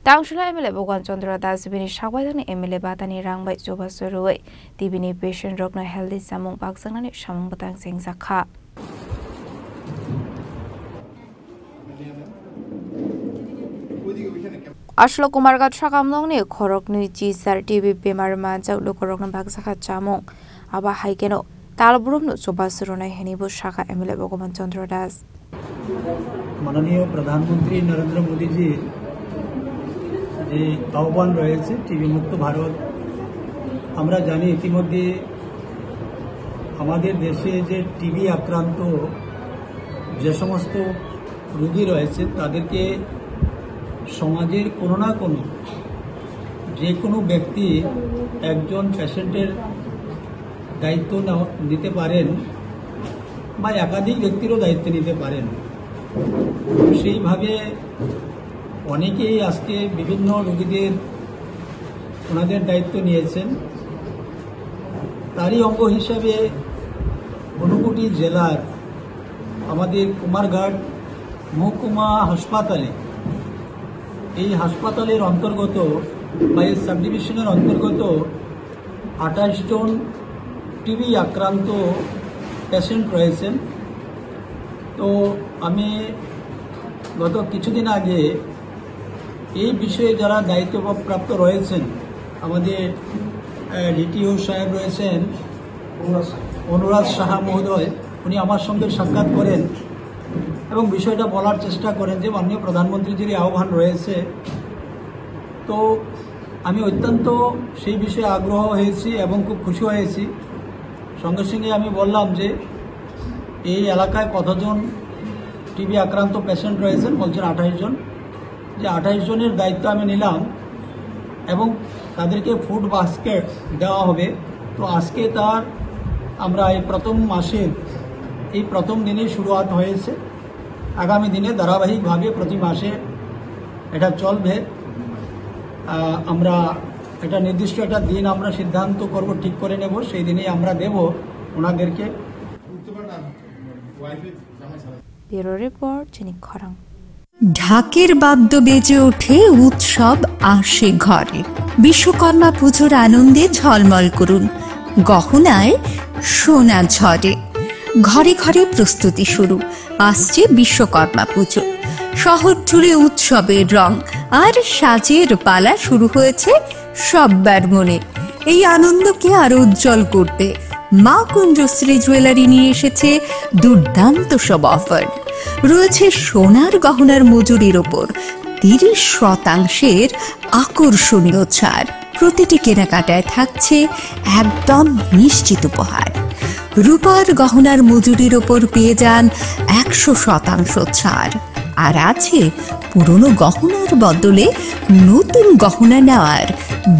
Tangshula MLA Bogan Chandra Das Bini Shagwadan MLA Batani Rangbai Joba Surui Dibini Patient Rokna Healthy Samung Baksangani Shamung Batang Sing Zakha Ashlo Kumargat Shakamlongni Korok Nui Jisar TV Bemar Manza Lukorokna Baksaka Chamong Aba Haikeno Talbrum Joba Suruna Henibu Shaka MLA Bogan Chandra Das माननीय प्रधानमंत्री नरेंद्र मोदी जी যে আহ্বান রয়েছে TB মুক্ত ভারত আমরা জানি ইতিমধ্যে আমাদের দেশে যে টিবি আক্রান্ত যে সমস্ত রোগী রয়েছে তাদেরকে সমাজের কোনো না কোনো যে কোনো ব্যক্তি একজন পেশেন্টের দায়িত্ব নিতে পারেন বা একাধিক ব্যক্তিরও দায়িত্ব নিতে পারেন সেইভাবে অনেকেই আজকে বিভিন্ন রোগীদের ওনাদের দায়িত্ব নিয়েছেন তারই অঙ্গ হিসাবে ঊনকোটি জেলার আমাদের কুমারঘাট মহকুমা হাসপাতালে এই হাসপাতালের অন্তর্গত বা এই সাব ডিভিশনের অন্তর্গত 28 জন টিবি আক্রান্ত পেশেন্ট রয়েছেন তো আমি গত কিছুদিন আগে এই বিষয়ে যারা দায়িত্বপ্রাপ্ত রয়েছেন আমাদের ডিটিও সাহেব রয়েছেন অনুরাগ সাহা মহোদয় উনি আমার সঙ্গে সাক্ষাৎ করেন এবং বিষয়টা বলার চেষ্টা করেন যে মাননীয় প্রধানমন্ত্রীজির আহ্বান রয়েছে তো আমি অত্যন্ত সেই বিষয়ে আগ্রহ হয়েছি এবং খুব খুশি হয়েছি সঙ্গে সঙ্গে আমি বললাম যে এই এলাকায় কতজন টিবি আক্রান্ত পেশেন্ট রয়েছেন বলছেন 28 জন যে 28 জনের দায়িত্ব আমি নিলাম এবং তাদেরকে ফুড বাস্কেট দেওয়া হবে তো আজকে তার আমরা এই প্রথম মাসের এই প্রথম দিনে শুরুয়াত হয়েছে আগামী দিনে ধারাবাহিকভাবে প্রতি মাসে এটা চলবে আমরা এটা নির্দিষ্ট একটা দিন আমরা সিদ্ধান্ত করব ঠিক করে নেব সেই দিনেই আমরা দেব ওনাদেরকে Bureau Report Chinik Khorang ঢাকের বাদ্য বেজে ওঠে উৎসব আসে ঘরে বিশ্বকর্মা পুজোর আনন্দে ঝলমল করুন গহনায় সোনা ঝরে ঘরে ঘরে প্রস্তুতি শুরু আসছে বিশ্বকর্মা পুজো শহর জুড়ে উৎসবের রং আর সাজের পালা শুরু হয়েছে সবার মনে এই আনন্দকে আরো উজ্জ্বল করতে মা কুঞ্জশ্রী জুয়েলারি নিয়ে এসেছে দুর্দান্ত সব অফার রয়েছে সোনার গহনার মজুরির ওপর 30% আকর্ষণীয় ছাড় প্রতিটি কেনাকাটায় থাকছে একদম নিশ্চিত উপহার রূপার গহনার মজুরির ওপর পেয়ে যান 100% ছাড় আর আছে পুরনো গহনার বদলে নতুন গহনা নেওয়ার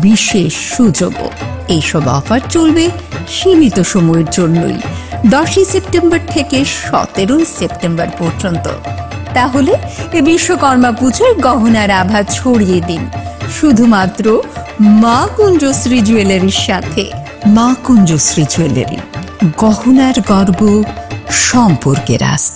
বিশেষ সুযোগও এইসব অফার চলবে সীমিত সময়ের জন্যই 10 সেপ্টেম্বর থেকে 17 সেপ্টেম্বর পর্যন্ত তাহলে এই বিশ্বকর্মা পুজোয় গহনার আভা ছড়িয়ে দিন শুধুমাত্র মা কুঞ্জশ্রী জুয়েলারির সাথে মা কুঞ্জশ্রী জুয়েলারি গহনার গর্ব সম্পর্কের আস্থা